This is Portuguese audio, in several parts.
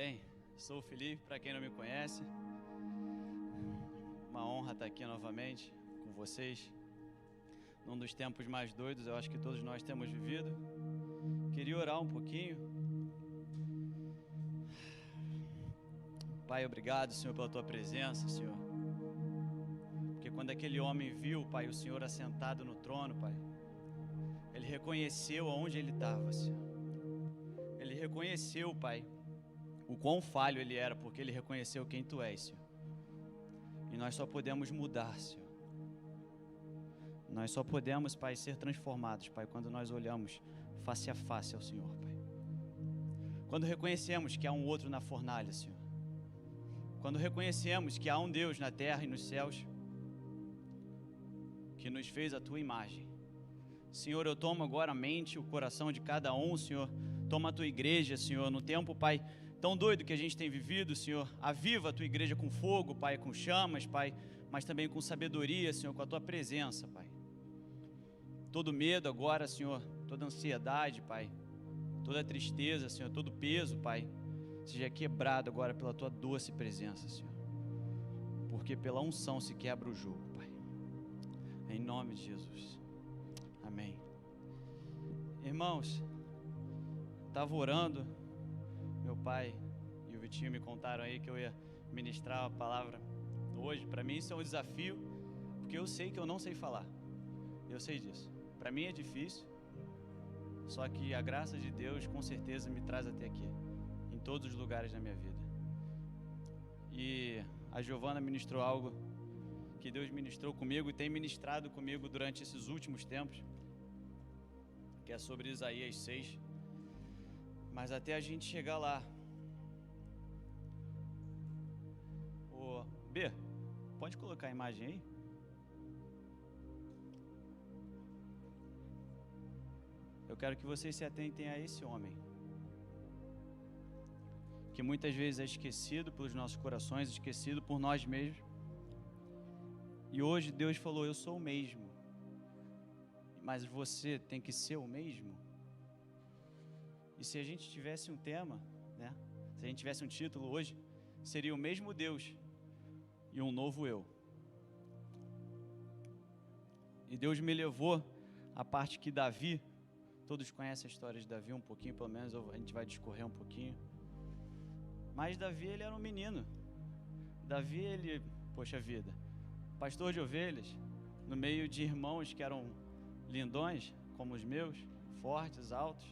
Bem, sou o Felipe, para quem não me conhece. Uma honra estar aqui novamente com vocês, num dos tempos mais doidos, eu acho que todos nós temos vivido. Queria orar um pouquinho. Pai, obrigado, Senhor, pela Tua presença, Senhor. Porque quando aquele homem viu, Pai, o Senhor assentado no trono, Pai, ele reconheceu aonde ele estava, Senhor. Ele reconheceu, Pai, o quão falho ele era, porque ele reconheceu quem Tu és, Senhor. E nós só podemos mudar, Senhor. Nós só podemos, Pai, ser transformados, Pai, quando nós olhamos face a face ao Senhor, Pai. Quando reconhecemos que há um outro na fornalha, Senhor. Quando reconhecemos que há um Deus na terra e nos céus que nos fez a Tua imagem. Senhor, eu tomo agora a mente, o coração de cada um, Senhor. Toma a Tua igreja, Senhor, no tempo, Pai, tão doido que a gente tem vivido, Senhor. Aviva a Tua igreja com fogo, Pai, com chamas, Pai, mas também com sabedoria, Senhor, com a Tua presença, Pai. Todo medo agora, Senhor, toda ansiedade, Pai, toda tristeza, Senhor, todo peso, Pai, seja quebrado agora pela Tua doce presença, Senhor. Porque pela unção se quebra o jugo, Pai. Em nome de Jesus. Amém. Irmãos, estava orando, meu pai e o Vitinho me contaram aí que eu ia ministrar a palavra hoje. Para mim isso é um desafio, porque eu sei que eu não sei falar. Eu sei disso. Para mim é difícil, só que a graça de Deus com certeza me traz até aqui, em todos os lugares da minha vida. E a Giovana ministrou algo que Deus ministrou comigo e tem ministrado comigo durante esses últimos tempos, que é sobre Isaías 6. Mas até a gente chegar lá, ô B, pode colocar a imagem aí? Eu quero que vocês se atentem a esse homem, que muitas vezes é esquecido pelos nossos corações, esquecido por nós mesmos. E hoje Deus falou, eu sou o mesmo, mas você tem que ser o mesmo. E se a gente tivesse um tema, né? Se a gente tivesse um título hoje, seria o mesmo Deus e um novo eu. E Deus me levou à parte que Davi, todos conhecem a história de Davi um pouquinho, pelo menos a gente vai discorrer um pouquinho. Mas Davi, ele era um menino. Davi, ele, poxa vida, pastor de ovelhas, no meio de irmãos que eram lindões, como os meus, fortes, altos.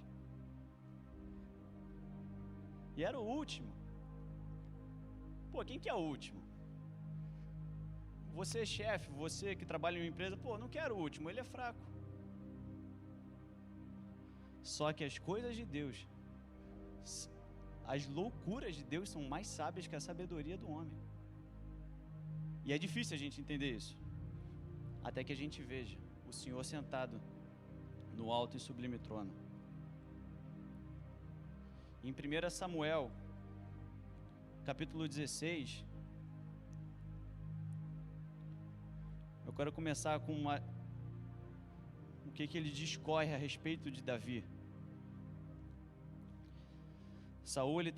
E era o último. Pô, quem que é o último? Você, chefe, você que trabalha em uma empresa, pô, não quero o último, ele é fraco. Só que as coisas de Deus, as loucuras de Deus são mais sábias que a sabedoria do homem. E é difícil a gente entender isso, até que a gente veja o Senhor sentado no alto e sublime trono. Em 1 Samuel, capítulo 16, eu quero começar com o que ele discorre a respeito de Davi. Saul, ele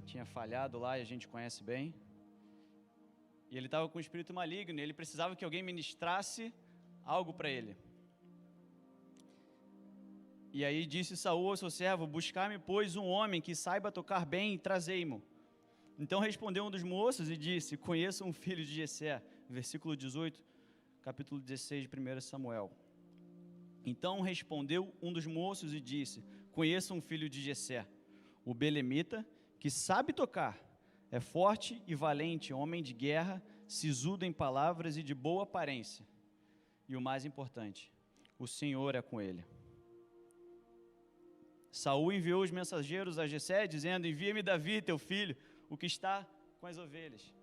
tinha falhado lá, e a gente conhece bem, e ele estava com um espírito maligno, e ele precisava que alguém ministrasse algo para ele. E aí disse Saul ao seu servo, buscar-me, pois, um homem que saiba tocar bem e trazei-mo. Então respondeu um dos moços e disse, conheço um filho de Jessé, versículo 18, capítulo 16 de 1 Samuel. Então respondeu um dos moços e disse, conheço um filho de Jessé, o belemita, que sabe tocar, é forte e valente, homem de guerra, sisudo em palavras e de boa aparência. E o mais importante, o Senhor é com ele. Saul enviou os mensageiros a Jessé, dizendo, envia-me Davi, teu filho, o que está com as ovelhas.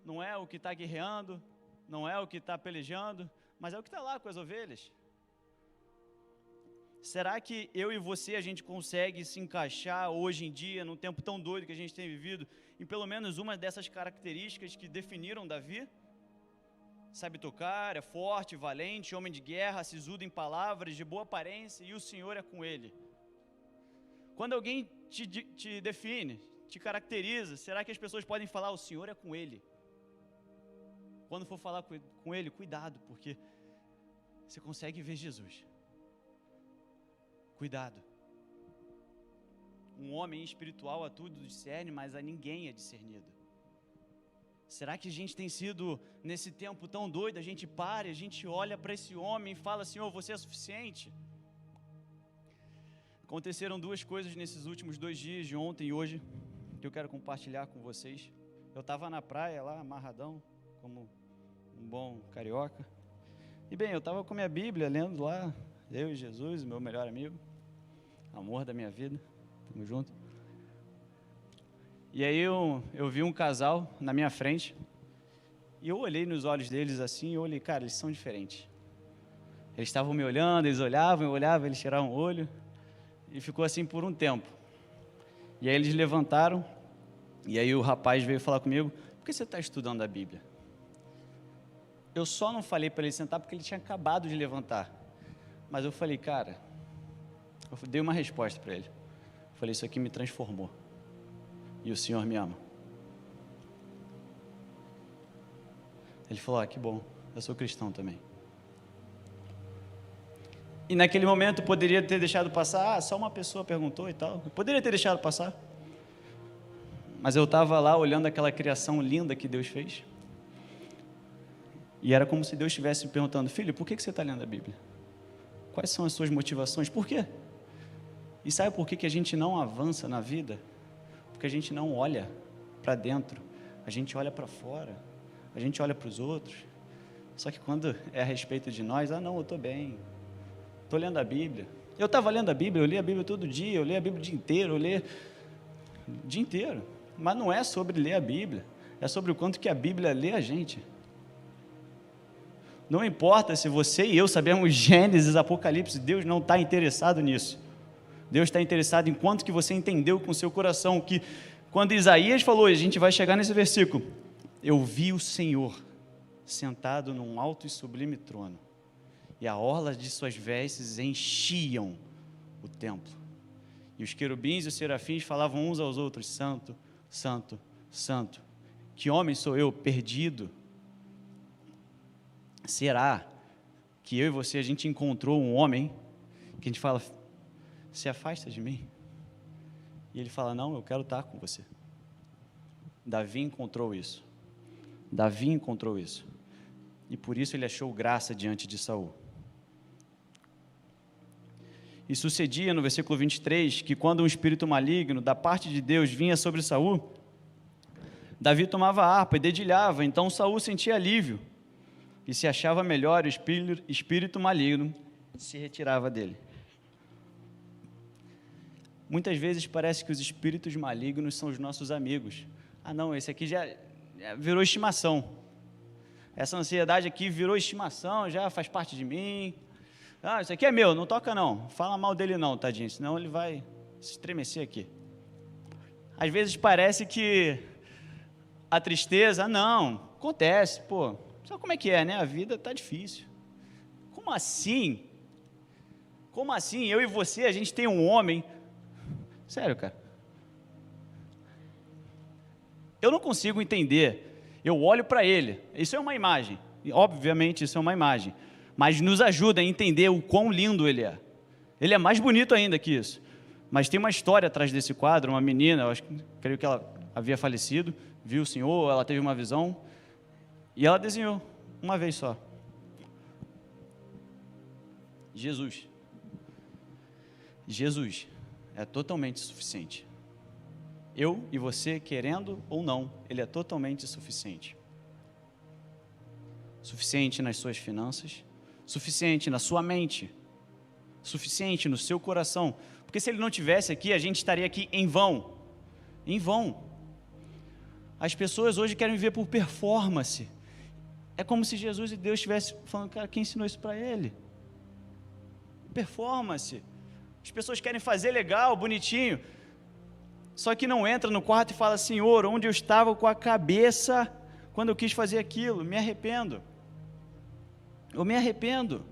Não é o que está guerreando, não é o que está pelejando, mas é o que está lá com as ovelhas. Será que eu e você, a gente consegue se encaixar hoje em dia, num tempo tão doido que a gente tem vivido, em pelo menos uma dessas características que definiram Davi? Sabe tocar, é forte, valente, homem de guerra, sisudo em palavras, de boa aparência, e o Senhor é com ele. Quando alguém te define, te caracteriza, será que as pessoas podem falar, o Senhor é com ele? Quando for falar com ele, cuidado, porque você consegue ver Jesus. Cuidado. Um homem espiritual a tudo discerne, mas a ninguém é discernido. Será que a gente tem sido, nesse tempo tão doido, a gente para, a gente olha para esse homem e fala, Senhor, você é suficiente? Aconteceram duas coisas nesses últimos 2 dias, de ontem e hoje, que eu quero compartilhar com vocês. Eu estava na praia lá, amarradão, como um bom carioca. E bem, eu estava com minha Bíblia, lendo lá, eu e Jesus, o meu melhor amigo, amor da minha vida, tamo junto. E aí eu vi um casal na minha frente, e eu olhei nos olhos deles assim, e eu olhei, cara, eles são diferentes. Eles estavam me olhando, eles olhavam, eu olhava, eles tiravam o olho, e ficou assim por um tempo. E aí eles levantaram, e aí o rapaz veio falar comigo, por que você está estudando a Bíblia? Eu só não falei para ele sentar porque ele tinha acabado de levantar. Mas eu falei, cara, eu dei uma resposta para ele. Eu falei, isso aqui me transformou. E o Senhor me ama. Ele falou, que bom, eu sou cristão também. E naquele momento poderia ter deixado passar, só uma pessoa perguntou e tal. Eu poderia ter deixado passar. Mas eu estava lá olhando aquela criação linda que Deus fez. E era como se Deus estivesse me perguntando, filho, por que você está lendo a Bíblia? Quais são as suas motivações? Por quê? E sabe por que a gente não avança na vida? Porque a gente não olha para dentro, a gente olha para fora, a gente olha para os outros. Só que quando é a respeito de nós, não, eu estou bem, estou lendo a Bíblia. Eu estava lendo a Bíblia, eu li a Bíblia todo dia, eu li a Bíblia o dia inteiro, eu li o dia inteiro. Mas não é sobre ler a Bíblia, é sobre o quanto que a Bíblia lê a gente. Não importa se você e eu sabemos Gênesis, Apocalipse, Deus não está interessado nisso. Deus está interessado em quanto que você entendeu com o seu coração, que quando Isaías falou, a gente vai chegar nesse versículo, eu vi o Senhor sentado num alto e sublime trono, e a orla de suas vestes enchiam o templo, e os querubins e os serafins falavam uns aos outros, santo, santo, santo, que homem sou eu, perdido? Será que eu e você, a gente encontrou um homem, que a gente fala, se afasta de mim? E ele fala, não, eu quero estar com você. Davi encontrou isso. Davi encontrou isso. E por isso ele achou graça diante de Saul. E sucedia no versículo 23, que quando um espírito maligno da parte de Deus vinha sobre Saul, Davi tomava a harpa e dedilhava, então Saul sentia alívio, e se achava melhor, o espírito maligno se retirava dele. Muitas vezes parece que os espíritos malignos são os nossos amigos. Não, esse aqui já virou estimação. Essa ansiedade aqui virou estimação, já faz parte de mim. Isso aqui é meu, não toca não. Fala mal dele não, tadinho, senão ele vai se estremecer aqui. Às vezes parece que a tristeza, não, acontece, sabe como é que é, né? A vida está difícil. Como assim? Como assim? Eu e você, a gente tem um homem... Sério, cara. Eu não consigo entender. Eu olho para ele. Isso é uma imagem. Obviamente, isso é uma imagem. Mas nos ajuda a entender o quão lindo ele é. Ele é mais bonito ainda que isso. Mas tem uma história atrás desse quadro. Uma menina, creio que ela havia falecido, viu o Senhor, ela teve uma visão. E ela desenhou, uma vez só. Jesus. Jesus é totalmente suficiente. Eu e você, querendo ou não, Ele é totalmente suficiente. Suficiente nas suas finanças, suficiente na sua mente, suficiente no seu coração. Porque se Ele não estivesse aqui, a gente estaria aqui em vão. Em vão. As pessoas hoje querem viver por performance. É como se Jesus e Deus estivessem falando, cara, quem ensinou isso para ele? Performance. As pessoas querem fazer legal, bonitinho, só que não entra no quarto e fala, Senhor, onde eu estava com a cabeça quando eu quis fazer aquilo? Me arrependo. Eu me arrependo.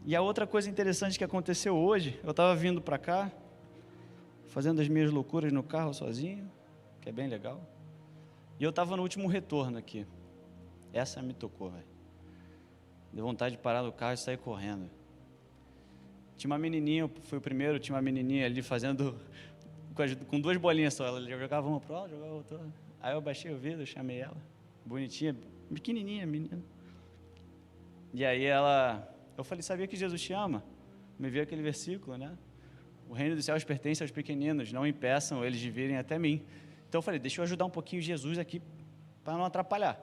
E a outra coisa interessante que aconteceu hoje, eu estava vindo para cá, fazendo as minhas loucuras no carro sozinho, que é bem legal, e eu estava no último retorno aqui. Essa me tocou, velho. Deu vontade de parar no carro e sair correndo. Tinha uma menininha, eu fui o primeiro, tinha uma menininha ali fazendo, com 2 bolinhas só, ela jogava uma para lá, jogava outra. Aí eu baixei o vidro, chamei ela, bonitinha, pequenininha, menina. E aí eu falei, sabia que Jesus te ama? Me veio aquele versículo, né? O reino dos céus pertence aos pequeninos, não impeçam eles de virem até mim. Então eu falei, deixa eu ajudar um pouquinho Jesus aqui, para não atrapalhar.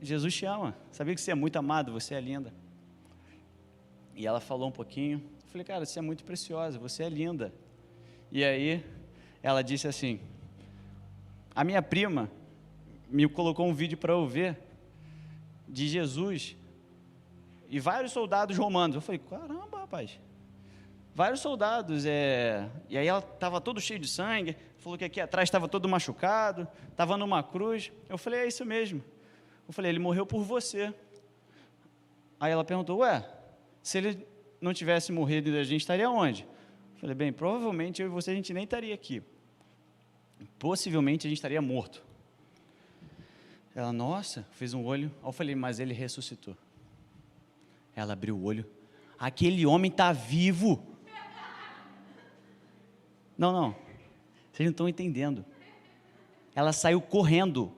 Jesus te ama, sabia que você é muito amado, você é linda. E ela falou um pouquinho, eu falei, cara, você é muito preciosa, você é linda. E aí ela disse assim, a minha prima me colocou um vídeo para eu ver, de Jesus e vários soldados romanos. Eu falei, caramba, rapaz, vários soldados, e aí ela estava todo cheio de sangue, falou que aqui atrás estava todo machucado, estava numa cruz. Eu falei, é isso mesmo. Eu falei, ele morreu por você. Aí ela perguntou, ué, se ele não tivesse morrido, a gente estaria onde? Eu falei, bem, provavelmente eu e você, a gente nem estaria aqui. Possivelmente a gente estaria morto. Ela, nossa, fez um olho. Aí eu falei, mas ele ressuscitou. Ela abriu o olho. Aquele homem está vivo. Não, vocês não estão entendendo. Ela saiu correndo.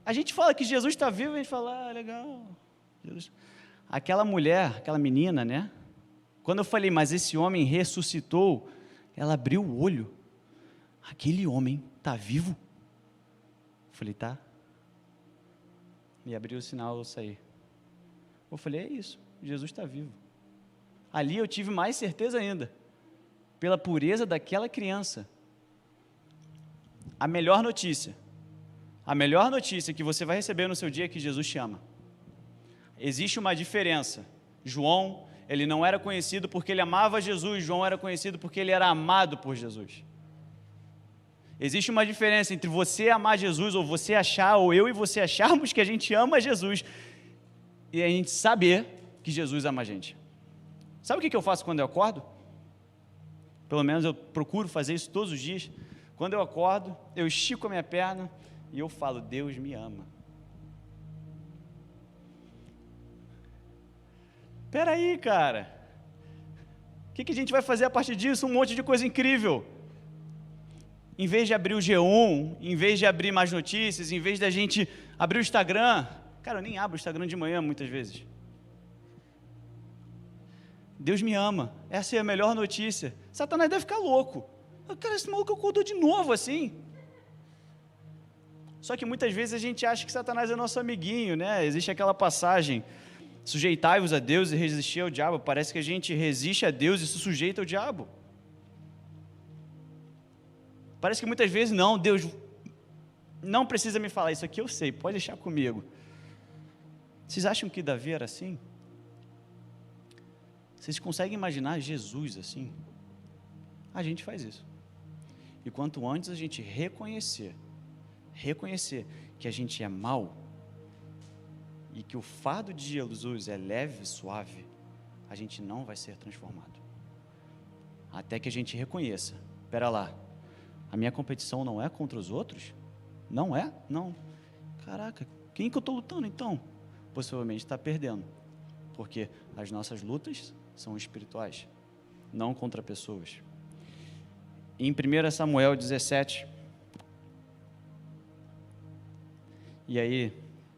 A gente fala que Jesus está vivo, a gente fala, legal. Jesus. Aquela mulher, aquela menina, né? Quando eu falei, mas esse homem ressuscitou, ela abriu o olho. Aquele homem está vivo? Eu falei, tá. E abriu o sinal, eu saí. Eu falei, é isso, Jesus está vivo. Ali eu tive mais certeza ainda, pela pureza daquela criança. A melhor notícia que você vai receber no seu dia é que Jesus te ama. Existe uma diferença. João, ele não era conhecido porque ele amava Jesus, João era conhecido porque ele era amado por Jesus. Existe uma diferença entre você amar Jesus, ou você achar, ou eu e você acharmos que a gente ama Jesus, e a gente saber que Jesus ama a gente. Sabe o que eu faço quando eu acordo? Pelo menos eu procuro fazer isso todos os dias. Quando eu acordo, eu estico a minha perna e eu falo, Deus me ama. Espera aí, cara. O que a gente vai fazer a partir disso? Um monte de coisa incrível. Em vez de abrir o G1, em vez de abrir mais notícias, em vez da gente abrir o Instagram, cara, eu nem abro o Instagram de manhã muitas vezes. Deus me ama, essa é a melhor notícia. Satanás deve ficar louco. Cara, esse maluco acordou de novo assim. Só que muitas vezes a gente acha que Satanás é nosso amiguinho, né? Existe aquela passagem, sujeitai-vos a Deus e resistir ao diabo. Parece que a gente resiste a Deus e se sujeita ao diabo. Parece que muitas vezes, não, Deus não precisa me falar, isso aqui eu sei, pode deixar comigo. Vocês acham que Davi era assim? Vocês conseguem imaginar Jesus assim? A gente faz isso. E quanto antes a gente reconhecer que a gente é mau, e que o fardo de Jesus é leve e suave, a gente não vai ser transformado. Até que a gente reconheça, espera lá, a minha competição não é contra os outros? Não é? Não. Caraca, quem que eu estou lutando então? Possivelmente está perdendo, porque as nossas lutas são espirituais, não contra pessoas. Em 1 Samuel 17, e aí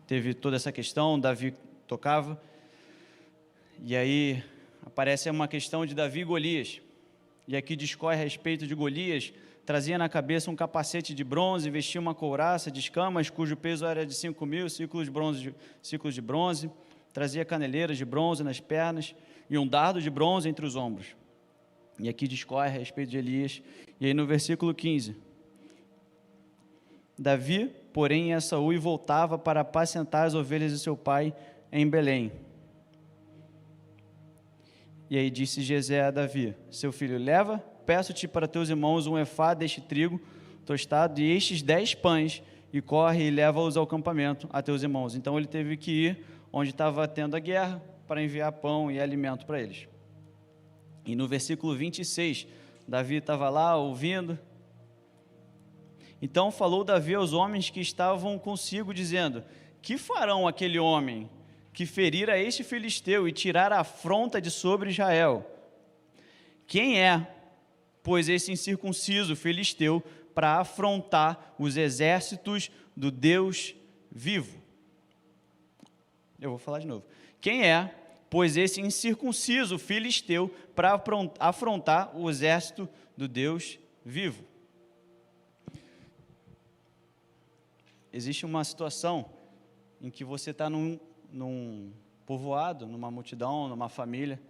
teve toda essa questão, Davi tocava, e aí aparece uma questão de Davi e Golias, e aqui discorre a respeito de Golias. Trazia na cabeça um capacete de bronze, vestia uma couraça de escamas, cujo peso era de 5.000 ciclos de bronze, trazia caneleiras de bronze nas pernas e um dardo de bronze entre os ombros. E aqui discorre a respeito de Elias. E aí no versículo 15, Davi, porém, ia a Saul e voltava para apacentar as ovelhas de seu pai em Belém. E aí disse Jessé a Davi, seu filho, leva, peço-te para teus irmãos um efá deste trigo tostado e estes 10 pães e corre e leva-os ao acampamento, a teus irmãos. Então ele teve que ir onde estava tendo a guerra, para enviar pão e alimento para eles. E no versículo 26, Davi estava lá ouvindo. Então falou Davi aos homens que estavam consigo, dizendo: que farão aquele homem que ferir a este filisteu e tirar a afronta de sobre Israel? Quem é, pois, esse incircunciso filisteu para afrontar os exércitos do Deus vivo? Eu vou falar de novo. Quem é, pois, esse incircunciso filisteu para afrontar o exército do Deus vivo? Existe uma situação em que você está num povoado, numa multidão, numa família,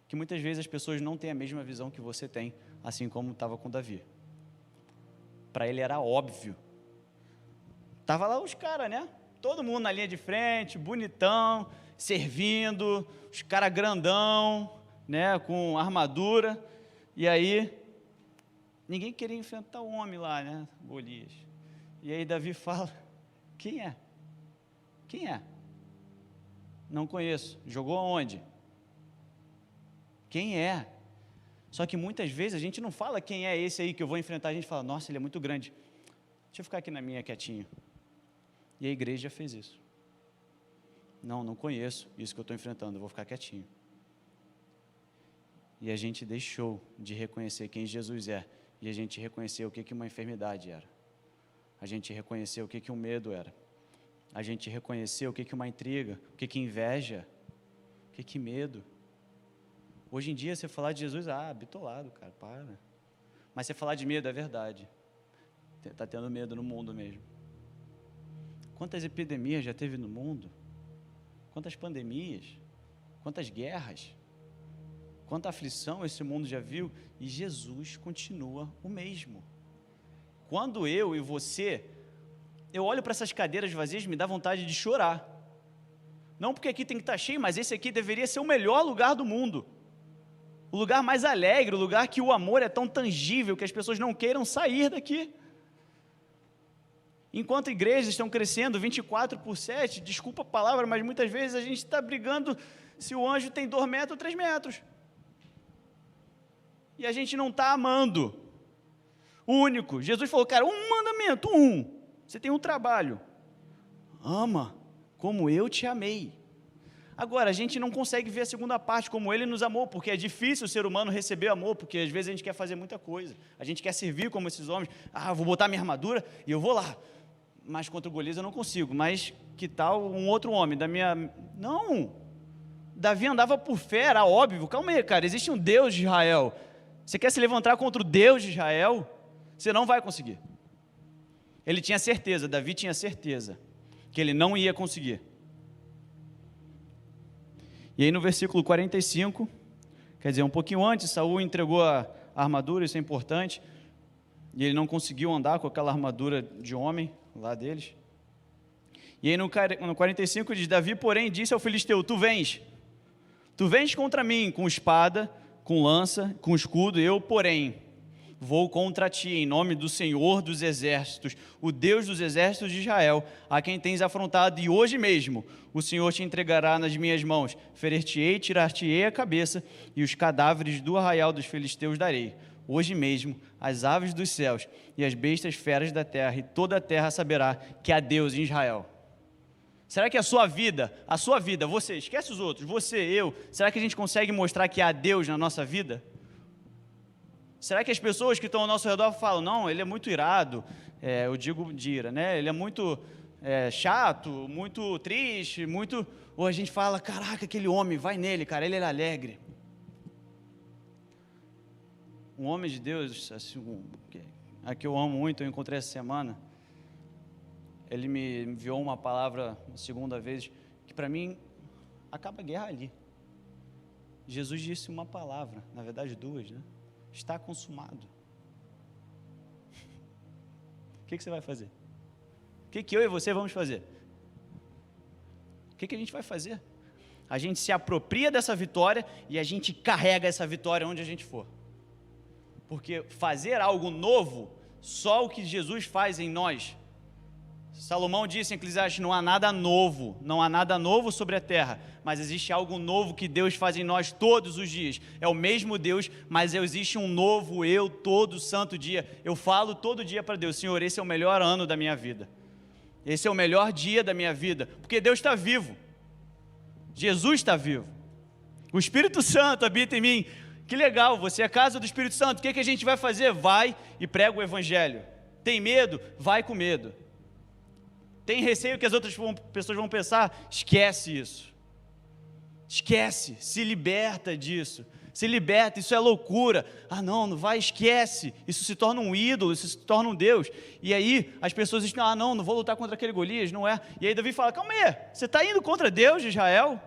que muitas vezes as pessoas não têm a mesma visão que você tem, assim como estava com Davi. Para ele era óbvio. Estava lá os caras, né? Todo mundo na linha de frente, bonitão, servindo, os caras grandão, né? Com armadura. E aí, ninguém queria enfrentar o homem lá, né? Golias. E aí Davi fala: quem é? Quem é? Não conheço. Jogou aonde? Quem é? Só que muitas vezes a gente não fala quem é esse aí que eu vou enfrentar, a gente fala: nossa, ele é muito grande, deixa eu ficar aqui na minha quietinho. E a igreja fez isso. Não conheço isso que eu estou enfrentando, eu vou ficar quietinho. E a gente deixou de reconhecer quem Jesus é, e a gente reconheceu o que uma enfermidade era. A gente reconheceu o que um medo era. A gente reconheceu o que uma intriga, o que inveja, o que medo. Hoje em dia, você falar de Jesus, bitolado, cara, para. Mas você falar de medo é verdade. Está tendo medo no mundo mesmo. Quantas epidemias já teve no mundo? Quantas pandemias? Quantas guerras? Quanta aflição esse mundo já viu? E Jesus continua o mesmo. Quando eu e você, eu olho para essas cadeiras vazias, me dá vontade de chorar. Não porque aqui tem que estar cheio, mas esse aqui deveria ser o melhor lugar do mundo. O lugar mais alegre, o lugar que o amor é tão tangível, que as pessoas não queiram sair daqui. Enquanto igrejas estão crescendo 24/7, desculpa a palavra, mas muitas vezes a gente está brigando se o anjo tem 2 metros ou 3 metros. E a gente não está amando. O único, Jesus falou, cara, um mandamento, você tem um trabalho. Ama como eu te amei. Agora, a gente não consegue ver a segunda parte, como ele nos amou, porque é difícil o ser humano receber amor, porque às vezes a gente quer fazer muita coisa, a gente quer servir como esses homens, eu vou botar minha armadura e eu vou lá, mas contra o Golias eu não consigo, mas que tal um outro homem da minha... Não, Davi andava por fé, era óbvio, calma aí, cara, existe um Deus de Israel, você quer se levantar contra o Deus de Israel? Você não vai conseguir. Ele tinha certeza, Davi tinha certeza, que ele não ia conseguir. E aí no versículo 45, quer dizer, um pouquinho antes, Saul entregou a armadura, isso é importante, e ele não conseguiu andar com aquela armadura de homem lá deles. E aí no 45 diz, Davi, porém, disse ao filisteu, tu vens contra mim com espada, com lança, com escudo, eu, porém, vou contra ti, em nome do Senhor dos exércitos, o Deus dos exércitos de Israel, a quem tens afrontado, e hoje mesmo o Senhor te entregará nas minhas mãos, ferir-te-ei, tirar-te-ei a cabeça, e os cadáveres do arraial dos filisteus darei. Hoje mesmo as aves dos céus e as bestas feras da terra, e toda a terra saberá que há Deus em Israel. Será que a sua vida, você, esquece os outros, você, eu, será que a gente consegue mostrar que há Deus na nossa vida? Será que as pessoas que estão ao nosso redor falam, não, ele é muito irado, eu digo de ira, né? Ele é muito chato, muito triste, muito... Ou a gente fala, caraca, aquele homem, vai nele, cara, ele é alegre. Um homem de Deus, assim, a que eu amo muito, eu encontrei essa semana, ele me enviou uma palavra, a segunda vez, que para mim, acaba a guerra ali. Jesus disse uma palavra, na verdade 2, né? Está consumado. O que você vai fazer? O que eu e você vamos fazer? O que a gente vai fazer? A gente se apropria dessa vitória e a gente carrega essa vitória onde a gente for. Porque fazer algo novo, só o que Jesus faz em nós, Salomão disse em Eclesiastes: não há nada novo sobre a terra, mas existe algo novo que Deus faz em nós todos os dias. É o mesmo Deus, mas existe um novo eu todo santo dia. Eu falo todo dia para Deus: Senhor, esse é o melhor ano da minha vida, esse é o melhor dia da minha vida, porque Deus está vivo, Jesus está vivo, o Espírito Santo habita em mim. Que legal, você é a casa do Espírito Santo. O que a gente vai fazer? Vai e prega o Evangelho. Tem medo? Vai com medo. Tem receio que as outras pessoas vão pensar? Esquece isso. Esquece, se liberta disso. Se liberta, isso é loucura. Ah não, não vai, esquece. Isso se torna um ídolo, isso se torna um Deus. E aí as pessoas dizem: ah não vou lutar contra aquele Golias, não é. E aí Davi fala: calma aí, você está indo contra Deus de Israel?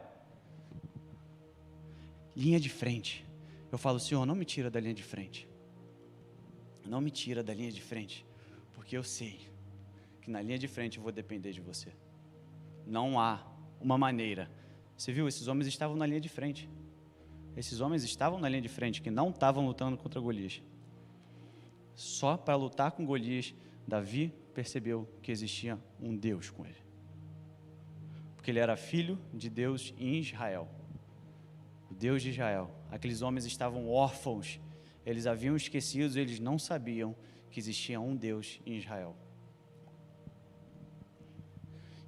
Linha de frente. Eu falo: Senhor, não me tira da linha de frente. Não me tira da linha de frente, porque eu sei que na linha de frente eu vou depender de você. Não há uma maneira. Você viu, esses homens estavam na linha de frente. Esses homens estavam na linha de frente, que não estavam lutando contra Golias. Só para lutar com Golias, Davi percebeu que existia um Deus com ele. Porque ele era filho de Deus em Israel. O Deus de Israel. Aqueles homens estavam órfãos. Eles haviam esquecido, eles não sabiam que existia um Deus em Israel.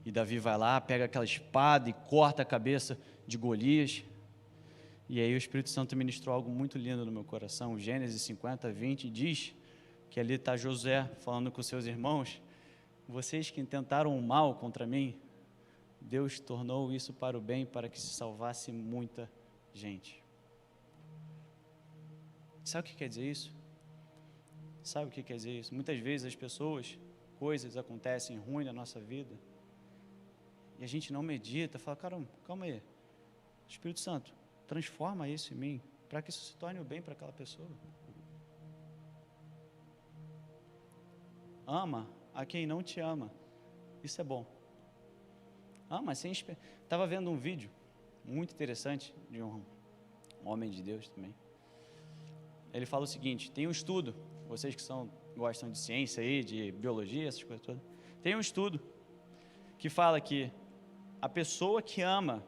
E Davi vai lá, pega aquela espada e corta a cabeça de Golias. E aí o Espírito Santo ministrou algo muito lindo no meu coração. Gênesis 50, 20 diz que ali está Josué falando com seus irmãos: vocês que intentaram o mal contra mim, Deus tornou isso para o bem, para que se salvasse muita gente. Sabe o que quer dizer isso? Sabe o que quer dizer isso? Muitas vezes as pessoas, coisas acontecem ruins na nossa vida, e a gente não medita, fala: caramba, calma aí, Espírito Santo, transforma isso em mim, para que isso se torne o bem para aquela pessoa. Ama a quem não te ama, isso é bom. Ama sem esperar. Estava vendo um vídeo muito interessante de um homem de Deus também. Ele fala o seguinte: tem um estudo, vocês que gostam de ciência aí, de biologia, essas coisas todas, tem um estudo que fala que a pessoa que ama,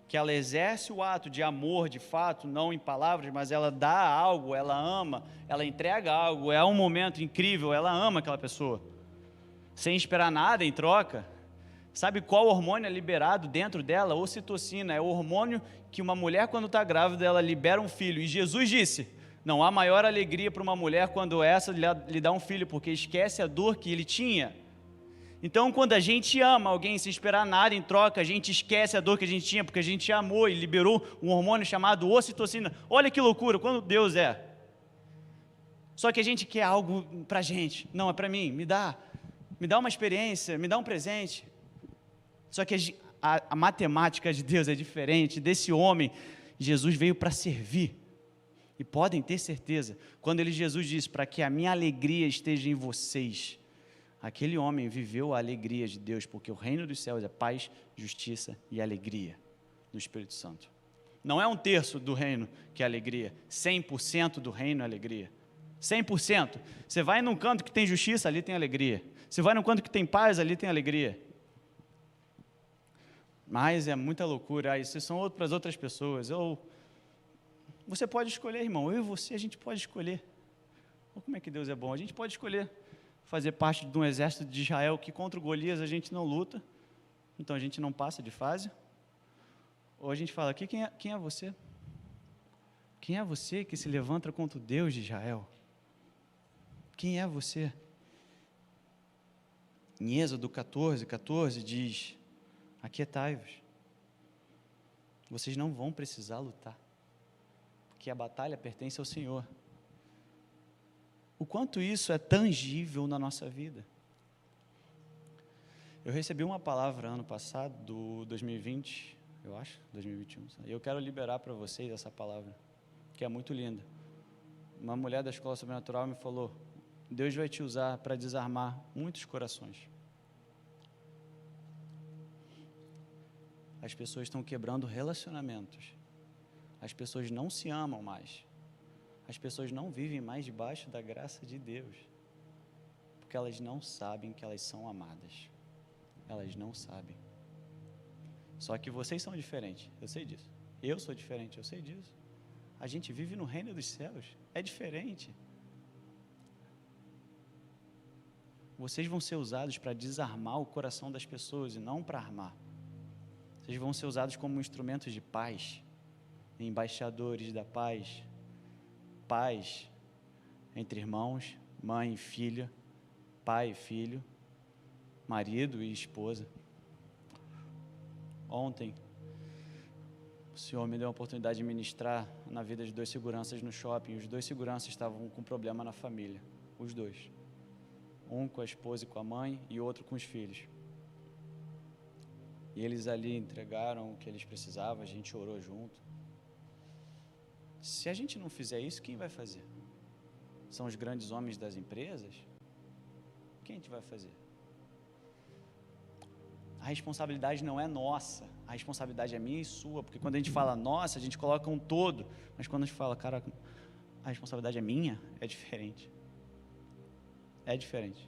que ela exerce o ato de amor de fato, não em palavras, mas ela dá algo, ela ama, ela entrega algo, é um momento incrível, ela ama aquela pessoa, sem esperar nada em troca. Sabe qual hormônio é liberado dentro dela? Ocitocina, é o hormônio que uma mulher, quando está grávida, ela libera um filho. E Jesus disse: não há maior alegria para uma mulher quando essa lhe dá um filho, porque esquece a dor que ele tinha. Então, quando a gente ama alguém sem esperar nada em troca, a gente esquece a dor que a gente tinha, porque a gente amou e liberou um hormônio chamado ocitocina. Olha que loucura, quando Deus é. Só que a gente quer algo para a gente. Não, é para mim, me dá uma experiência, me dá um presente. Só que a matemática de Deus é diferente. Desse homem, Jesus veio para servir. E podem ter certeza, quando Jesus disse: para que a minha alegria esteja em vocês, aquele homem viveu a alegria de Deus, porque o reino dos céus é paz, justiça e alegria do Espírito Santo. Não é 1/3 do reino que é alegria, 100% do reino é alegria. 100%. Você vai num canto que tem justiça, ali tem alegria. Você vai num canto que tem paz, ali tem alegria. Mas é muita loucura, isso são para as outras pessoas. Você pode escolher, irmão, eu e você, a gente pode escolher. Olha como é que Deus é bom, a gente pode escolher fazer parte de um exército de Israel que contra o Golias a gente não luta, então a gente não passa de fase. Ou a gente fala: quem é você? Quem é você que se levanta contra o Deus de Israel? Quem é você? Em Êxodo 14 diz: aquietai-vos, vocês não vão precisar lutar, porque a batalha pertence ao Senhor. O quanto isso é tangível na nossa vida. Eu recebi uma palavra ano passado, do 2020, eu acho, 2021, e eu quero liberar para vocês essa palavra, que é muito linda. Uma mulher da Escola Sobrenatural me falou: Deus vai te usar para desarmar muitos corações. As pessoas estão quebrando relacionamentos. As pessoas não se amam mais. As pessoas não vivem mais debaixo da graça de Deus, porque elas não sabem que elas são amadas. elas não sabem. Só que vocês são diferentes, eu sei disso. Eu sou diferente, eu sei disso. A gente vive no reino dos céus, é diferente. Vocês vão ser usados para desarmar o coração das pessoas e não para armar. Vocês vão ser usados como instrumentos de paz, embaixadores da paz, paz entre irmãos, mãe e filha, pai e filho, marido e esposa. Ontem, o Senhor me deu a oportunidade de ministrar na vida de 2 seguranças no shopping. Os 2 seguranças estavam com problema na família, os 2. Um com a esposa e com a mãe e outro com os filhos. E eles ali entregaram o que eles precisavam, a gente orou junto. Se a gente não fizer isso, quem vai fazer? São os grandes homens das empresas? Quem a gente vai fazer? A responsabilidade não é nossa, a responsabilidade é minha e sua, porque quando a gente fala nossa, a gente coloca um todo, mas quando a gente fala, cara, a responsabilidade é minha, é diferente. É diferente.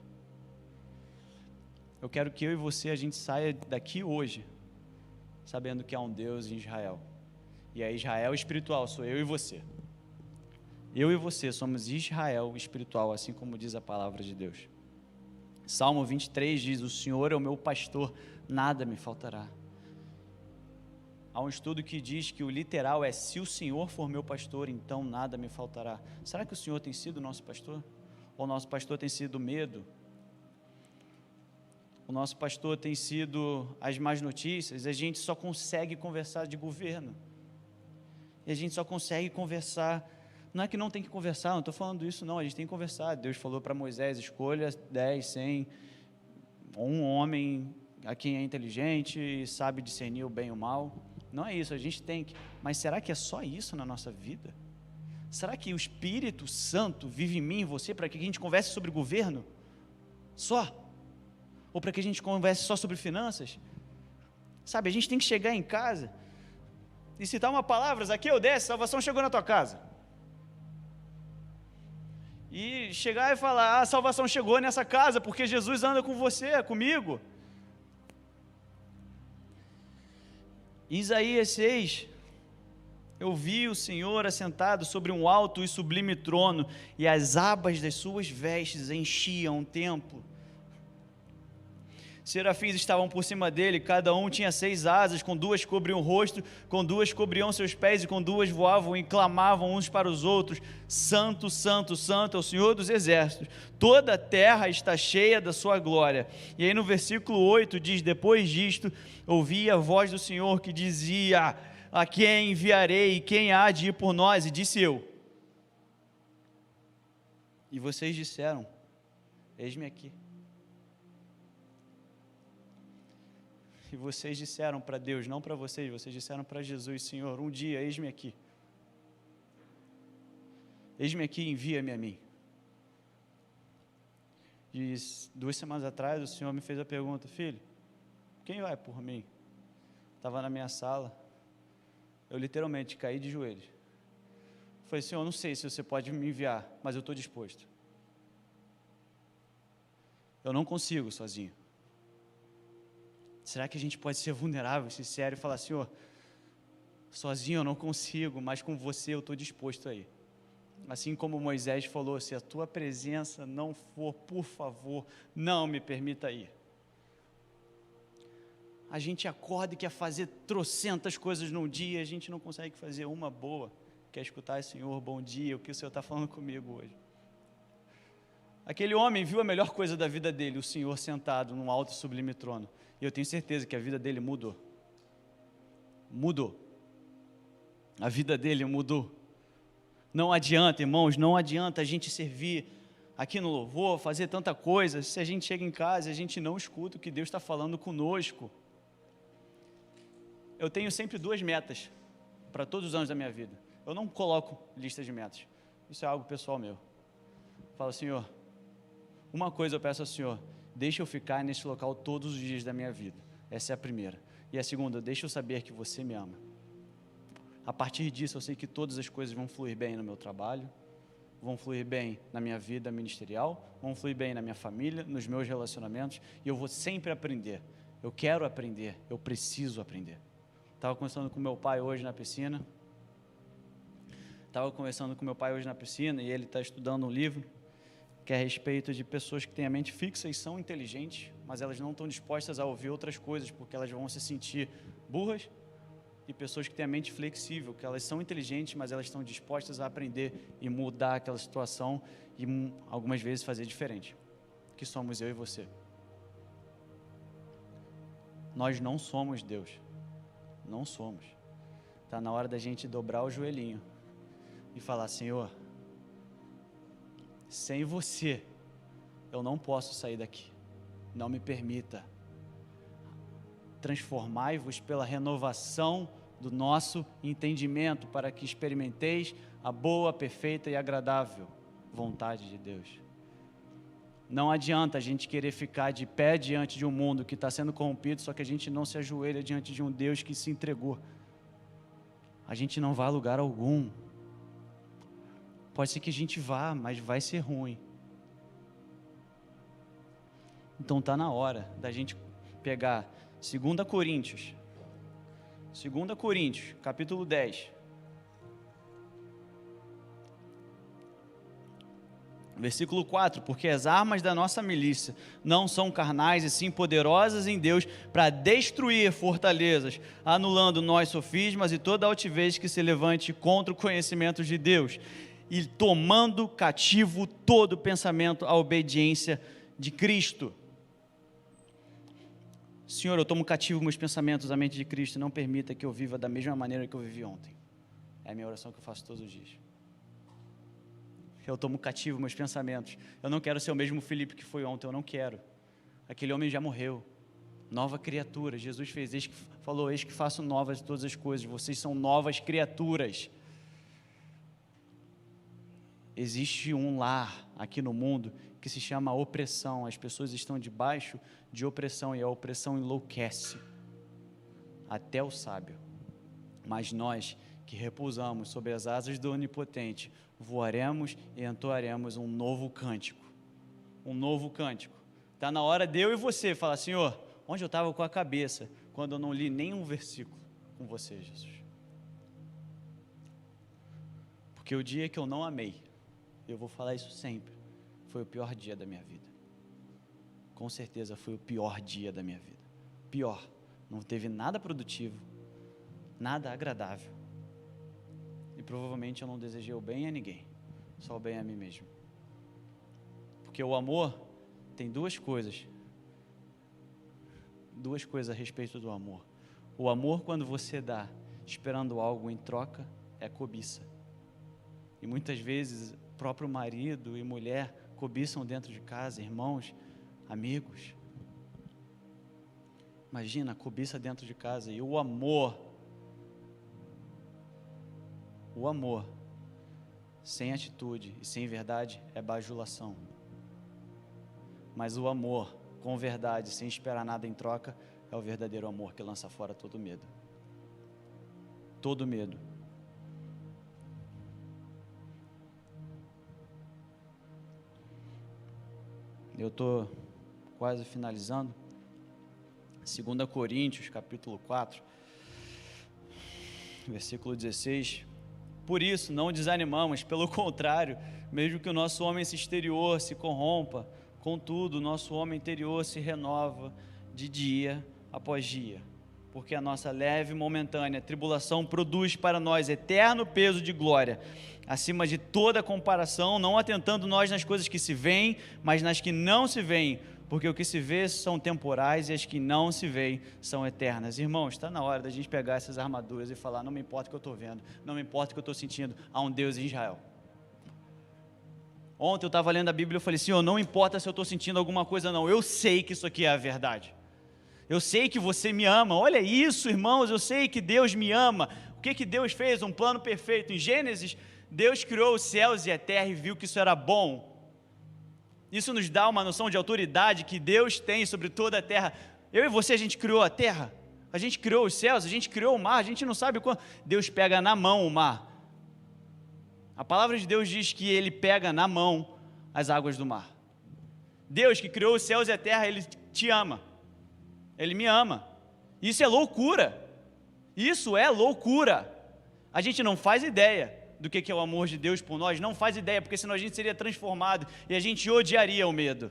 Eu quero que eu e você, a gente saia daqui hoje, sabendo que há um Deus em Israel. E é Israel espiritual, sou eu e você. Eu e você somos Israel espiritual, assim como diz a palavra de Deus. Salmo 23 diz, o Senhor é o meu pastor, nada me faltará. Há um estudo que diz que o literal é, se o Senhor for meu pastor, então nada me faltará. Será que o Senhor tem sido nosso pastor? Ou o nosso pastor tem sido medo? O nosso pastor tem sido as más notícias? A gente só consegue conversar de governo. E a gente só consegue conversar. Não é que não tem que conversar, não estou falando isso não, a gente tem que conversar. Deus falou para Moisés, escolha 10, 100, um homem a quem é inteligente e sabe discernir o bem e o mal. Não é isso, a gente tem que. Mas será que é só isso na nossa vida? Será que o Espírito Santo vive em mim e em você para que a gente converse sobre governo? Só? Ou para que a gente converse só sobre finanças? Sabe, a gente tem que chegar em casa e citar uma palavra, Zaqueu, desce, salvação chegou na tua casa. E chegar e falar, a salvação chegou nessa casa, porque Jesus anda com você, comigo. Isaías 6, eu vi o Senhor assentado sobre um alto e sublime trono, e as abas das suas vestes enchiam o templo. Serafins estavam por cima dele, cada um tinha 6 asas, com 2 cobriam o rosto, com 2 cobriam seus pés, e com 2 voavam e clamavam uns para os outros, Santo, Santo, Santo é o Senhor dos exércitos, toda a terra está cheia da sua glória. E aí no versículo 8 diz, depois disto, ouvi a voz do Senhor que dizia, a quem enviarei, e quem há de ir por nós? E disse eu. E vocês disseram, eis-me aqui. E vocês disseram para Deus, não para vocês disseram para Jesus, Senhor, um dia, eis-me aqui. Eis-me aqui, envia-me a mim. E 2 semanas atrás, o Senhor me fez a pergunta, filho, quem vai por mim? Estava na minha sala, eu literalmente caí de joelhos. Falei, Senhor, não sei se você pode me enviar, mas eu estou disposto. Eu não consigo sozinho. Será que a gente pode ser vulnerável, sincero e falar, Senhor, sozinho eu não consigo, mas com você eu estou disposto a ir. Assim como Moisés falou, se a tua presença não for, por favor, não me permita ir. A gente acorda e quer fazer trocentas coisas num dia, a gente não consegue fazer uma boa, quer escutar, Senhor, bom dia, o que o Senhor está falando comigo hoje. Aquele homem viu a melhor coisa da vida dele, o Senhor sentado num alto e sublime trono. E eu tenho certeza que a vida dele mudou. Mudou. A vida dele mudou. Não adianta, irmãos, não adianta a gente servir aqui no louvor, fazer tanta coisa, se a gente chega em casa e a gente não escuta o que Deus está falando conosco. Eu tenho sempre 2 metas para todos os anos da minha vida. Eu não coloco lista de metas. Isso é algo pessoal meu. Falo, Senhor, uma coisa eu peço ao Senhor, deixa eu ficar nesse local todos os dias da minha vida. Essa é a primeira. E a segunda, deixa eu saber que você me ama. A partir disso, eu sei que todas as coisas vão fluir bem no meu trabalho, vão fluir bem na minha vida ministerial, vão fluir bem na minha família, nos meus relacionamentos, e eu vou sempre aprender Eu quero aprender, eu preciso aprender. Estava conversando com meu pai hoje na piscina. E ele está estudando um livro que é a respeito de pessoas que têm a mente fixa e são inteligentes, mas elas não estão dispostas a ouvir outras coisas, porque elas vão se sentir burras, e pessoas que têm a mente flexível, que elas são inteligentes, mas elas estão dispostas a aprender e mudar aquela situação e algumas vezes fazer diferente, que somos eu e você. Nós não somos Deus, não somos. Está na hora da gente dobrar o joelhinho e falar: Senhor, sem você eu não posso sair daqui, não me permita. Transformai-vos pela renovação do nosso entendimento, para que experimenteis a boa, perfeita e agradável vontade de Deus. Não adianta a gente querer ficar de pé diante de um mundo que está sendo corrompido, só que a gente não se ajoelha diante de um Deus que se entregou. A gente não vai a lugar algum. Pode ser que a gente vá, mas vai ser ruim. Então está na hora da gente pegar 2 Coríntios, capítulo 10. Versículo 4, porque as armas da nossa milícia não são carnais, e sim poderosas em Deus para destruir fortalezas, anulando nós sofismas e toda altivez que se levante contra o conhecimento de Deus, e tomando cativo todo pensamento à obediência de Cristo. Senhor, eu tomo cativo meus pensamentos à mente de Cristo, e não permita que eu viva da mesma maneira que eu vivi ontem. É a minha oração que eu faço todos os dias. Eu tomo cativo meus pensamentos. Eu não quero ser o mesmo Felipe que foi ontem, eu não quero. Aquele homem já morreu. Nova criatura. Jesus fez, eis que faço novas todas as coisas. Vocês são novas criaturas. Existe um lar aqui no mundo que se chama opressão. As pessoas estão debaixo de opressão, e a opressão enlouquece até o sábio. Mas nós que repousamos sobre as asas do Onipotente, voaremos e entoaremos um novo cântico. Um novo cântico. Está na hora de eu e você falar: Senhor, onde eu estava com a cabeça quando eu não li nenhum versículo com você, Jesus? Porque o dia que eu não amei, eu vou falar isso sempre, foi o pior dia da minha vida. Com certeza foi o pior dia da minha vida. Pior. Não teve nada produtivo, nada agradável. E provavelmente eu não desejei o bem a ninguém, só o bem a mim mesmo. Porque o amor tem duas coisas a respeito do amor. O amor, quando você dá esperando algo em troca, é cobiça. E muitas vezes próprio marido e mulher cobiçam dentro de casa, irmãos, amigos. Imagina, cobiça dentro de casa. E o amor, sem atitude e sem verdade, é bajulação. Mas o amor, com verdade, sem esperar nada em troca, é o verdadeiro amor que lança fora todo medo. Todo medo. Eu estou quase finalizando. 2 Coríntios, capítulo 4, versículo 16. Por isso, não desanimamos, pelo contrário, mesmo que o nosso homem exterior se corrompa, contudo, o nosso homem interior se renova de dia após dia, porque a nossa leve e momentânea tribulação produz para nós eterno peso de glória, acima de toda comparação, não atentando nós nas coisas que se veem, mas nas que não se veem, porque o que se vê são temporais e as que não se veem são eternas. Irmãos, está na hora da gente pegar essas armaduras e falar: não me importa o que eu estou vendo, não me importa o que eu estou sentindo, há um Deus em Israel. Ontem eu estava lendo a Bíblia e eu falei: Senhor, não importa se eu estou sentindo alguma coisa não, eu sei que isso aqui é a verdade. Eu sei que você me ama. Olha isso, irmãos, eu sei que Deus me ama. O que Deus fez? Um plano perfeito. Em Gênesis, Deus criou os céus e a terra e viu que isso era bom. Isso nos dá uma noção de autoridade que Deus tem sobre toda a terra. Eu e você, a gente criou a terra, a gente criou os céus, a gente criou o mar, a gente não sabe quando. Deus pega na mão o mar. A palavra de Deus diz que Ele pega na mão as águas do mar. Deus que criou os céus e a terra, Ele te ama. Ele me ama. Isso é loucura. Isso é loucura. A gente não faz ideia do que é o amor de Deus por nós, não faz ideia, porque senão a gente seria transformado e a gente odiaria o medo.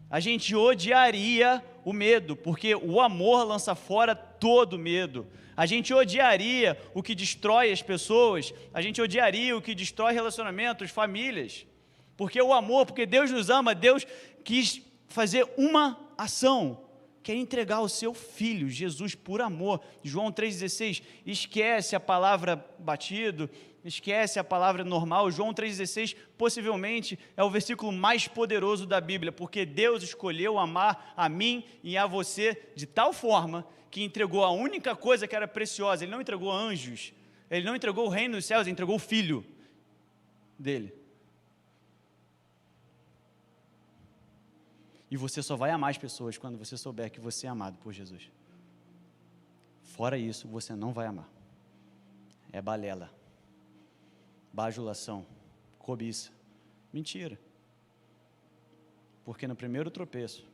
A gente odiaria o medo, porque o amor lança fora todo medo. A gente odiaria o que destrói as pessoas, a gente odiaria o que destrói relacionamentos, famílias. Porque o amor, porque Deus nos ama, Deus quis fazer uma ação, que é entregar o seu Filho, Jesus, por amor. João 3,16, esquece a palavra batido, esquece a palavra normal. João 3,16 possivelmente é o versículo mais poderoso da Bíblia, porque Deus escolheu amar a mim e a você de tal forma que entregou a única coisa que era preciosa. Ele não entregou anjos, Ele não entregou o reino dos céus, Ele entregou o Filho dele. E você só vai amar as pessoas quando você souber que você é amado por Jesus. Fora isso, você não vai amar. É balela, bajulação, cobiça, mentira. Porque no primeiro tropeço,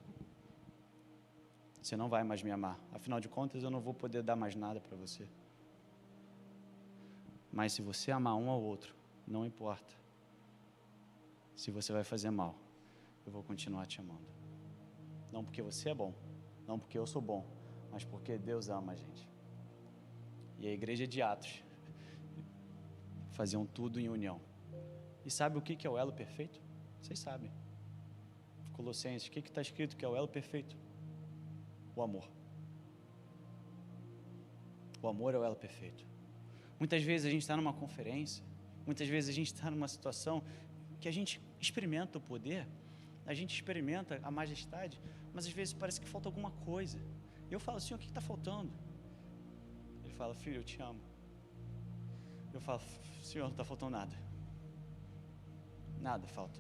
você não vai mais me amar. Afinal de contas, eu não vou poder dar mais nada para você. Mas se você amar um ao outro, não importa. Se você vai fazer mal, eu vou continuar te amando. Não porque você é bom, não porque eu sou bom, mas porque Deus ama a gente. E a igreja de Atos faziam tudo em união. E sabe o que é o elo perfeito? Vocês sabem. Colossenses, o que está escrito que é o elo perfeito? O amor. O amor é o elo perfeito. Muitas vezes a gente está numa conferência, muitas vezes a gente está numa situação que a gente experimenta o poder, a gente experimenta a majestade, mas às vezes parece que falta alguma coisa. Eu falo, Senhor, o que está faltando? Ele fala, filho, eu te amo. Eu falo, Senhor, não está faltando nada. Nada falta.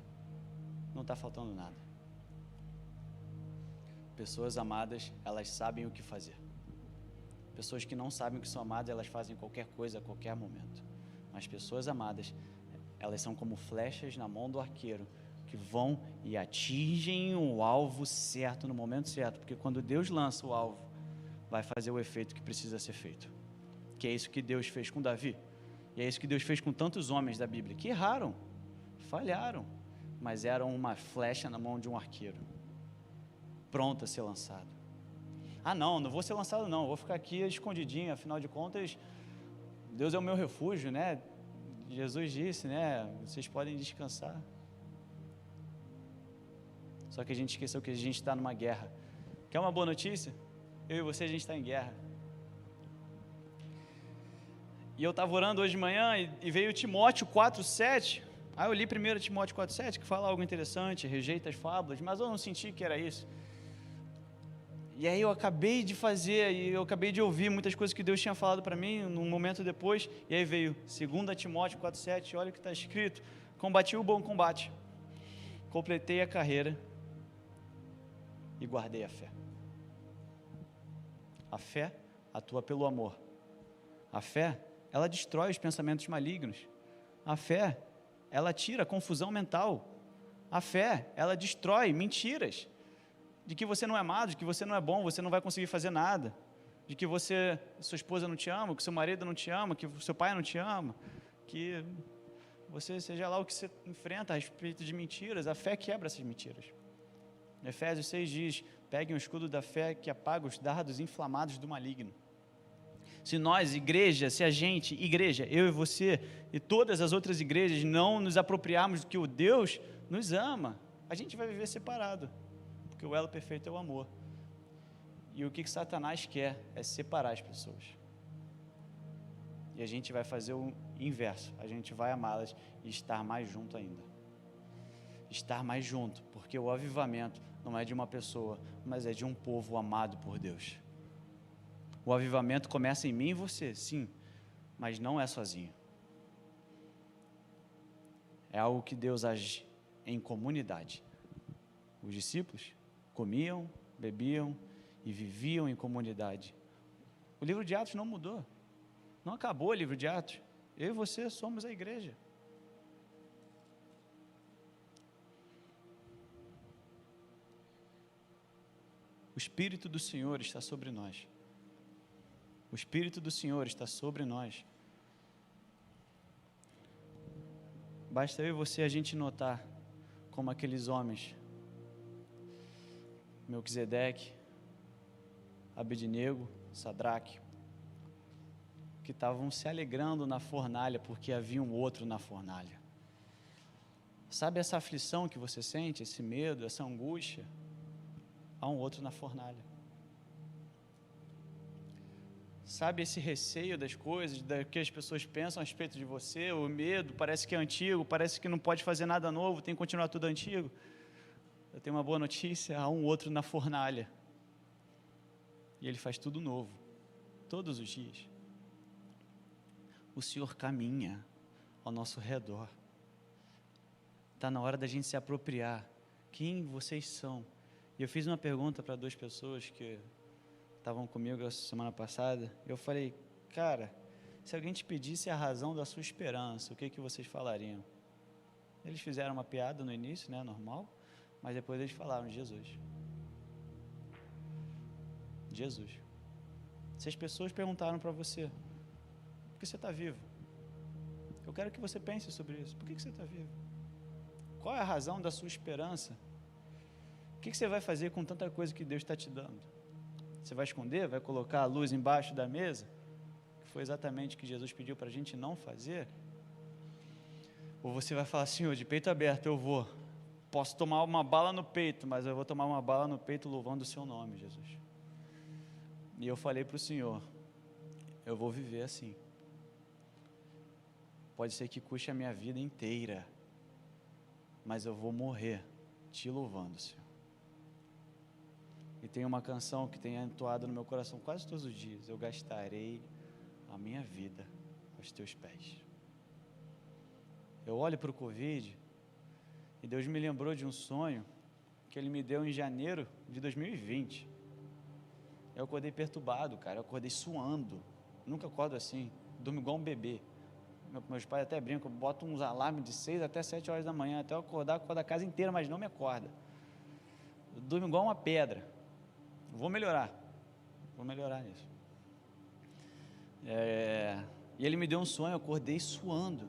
Não está faltando nada. Pessoas amadas, elas sabem o que fazer. Pessoas que não sabem o que são amadas, elas fazem qualquer coisa a qualquer momento. Mas pessoas amadas, elas são como flechas na mão do arqueiro, que vão e atingem o alvo certo no momento certo, porque quando Deus lança o alvo, vai fazer o efeito que precisa ser feito, que é isso que Deus fez com Davi, e é isso que Deus fez com tantos homens da Bíblia, que erraram, falharam, mas eram uma flecha na mão de um arqueiro, pronta a ser lançado. Não vou ser lançado não, vou ficar aqui escondidinho, afinal de contas, Deus é o meu refúgio, né? Jesus disse, né? Vocês podem descansar. Só que a gente esqueceu que a gente está numa guerra. Quer uma boa notícia? Eu e você, a gente está em guerra. E eu estava orando hoje de manhã e veio Timóteo 4,7. Aí eu li primeiro Timóteo 4,7, que fala algo interessante, rejeita as fábulas, mas eu não senti que era isso. E aí eu acabei de fazer, e eu acabei de ouvir muitas coisas que Deus tinha falado para mim, num momento depois, e aí veio 2 Timóteo 4,7, olha o que está escrito, combati o bom combate, completei a carreira, e guardei a fé. A fé atua pelo amor. A fé, ela destrói os pensamentos malignos. A fé, ela tira a confusão mental. A fé, ela destrói mentiras de que você não é amado, de que você não é bom, você não vai conseguir fazer nada, de que sua esposa não te ama, que seu marido não te ama, que seu pai não te ama, que você, seja lá o que você enfrenta a respeito de mentiras. A fé quebra essas mentiras. Efésios 6 diz, peguem o escudo da fé que apaga os dardos inflamados do maligno. Se nós, igreja, eu e você e todas as outras igrejas não nos apropriarmos do que o Deus nos ama, a gente vai viver separado, porque o elo perfeito é o amor. E o que Satanás quer é separar as pessoas. E a gente vai fazer o inverso, a gente vai amá-las e estar mais junto ainda. Estar mais junto, porque o avivamento não é de uma pessoa, mas é de um povo amado por Deus. O avivamento começa em mim e você, sim, mas não é sozinho. É algo que Deus age em comunidade. Os discípulos comiam, bebiam e viviam em comunidade. O livro de Atos não mudou, não acabou o livro de Atos. Eu e você somos a igreja. O Espírito do Senhor está sobre nós. O Espírito do Senhor está sobre nós. Basta eu e você a gente notar como aqueles homens, Melquisedeque, Abednego, Sadraque, que estavam se alegrando na fornalha porque havia um outro na fornalha. Sabe essa aflição que você sente, esse medo, essa angústia? Há um outro na fornalha. Sabe esse receio das coisas, do que as pessoas pensam a respeito de você, o medo, parece que é antigo, parece que não pode fazer nada novo, tem que continuar tudo antigo? Eu tenho uma boa notícia, há um outro na fornalha. E Ele faz tudo novo, todos os dias. O Senhor caminha ao nosso redor. Está na hora da gente se apropriar. Quem vocês são? E eu fiz uma pergunta para 2 pessoas que estavam comigo essa semana passada. Eu falei, cara, se alguém te pedisse a razão da sua esperança, o que vocês falariam? Eles fizeram uma piada no início, né, normal, mas depois eles falaram, Jesus. Jesus. Se as pessoas perguntaram para você, por que você está vivo? Eu quero que você pense sobre isso. Por que você está vivo? Qual é a razão da sua esperança? O que você vai fazer com tanta coisa que Deus está te dando? Você vai esconder? Vai colocar a luz embaixo da mesa? Que foi exatamente o que Jesus pediu para a gente não fazer? Ou você vai falar, Senhor, de peito aberto eu vou. Posso tomar uma bala no peito, mas eu vou tomar uma bala no peito louvando o seu nome, Jesus. E eu falei para o Senhor, eu vou viver assim. Pode ser que custe a minha vida inteira, mas eu vou morrer te louvando, Senhor. E tem uma canção que tem entoado no meu coração quase todos os dias. Eu gastarei a minha vida aos teus pés. Eu olho para o Covid e Deus me lembrou de um sonho que Ele me deu em janeiro de 2020. Eu acordei perturbado, cara. Eu acordei suando. Nunca acordo assim. Durmo igual um bebê. Meus pais até brincam, botam uns alarmes de 6 até 7 horas da manhã, até eu acordar, acordo a casa inteira, mas não me acorda. Eu durmo igual uma pedra. Vou melhorar nisso. E Ele me deu um sonho, eu acordei suando.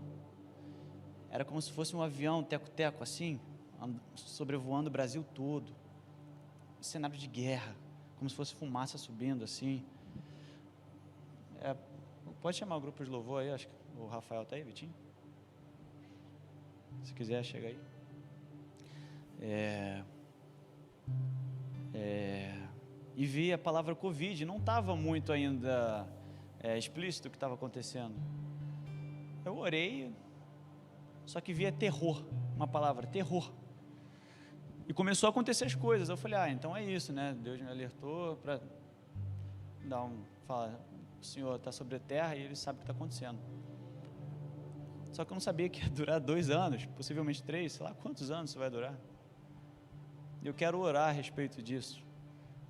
Era como se fosse um avião, teco-teco assim, sobrevoando o Brasil todo. Um cenário de guerra, como se fosse fumaça subindo assim. Pode chamar o grupo de louvor aí, acho que o Rafael está aí, Vitinho? Se quiser, chega aí. E vi a palavra Covid, não estava muito ainda explícito o que estava acontecendo. Eu orei, só que via terror, uma palavra, terror. E começou a acontecer as coisas. Eu falei, então é isso, né? Deus me alertou para falar, o Senhor está sobre a terra e Ele sabe o que está acontecendo. Só que eu não sabia que ia durar 2 anos, possivelmente 3, sei lá quantos anos isso vai durar. Eu quero orar a respeito disso,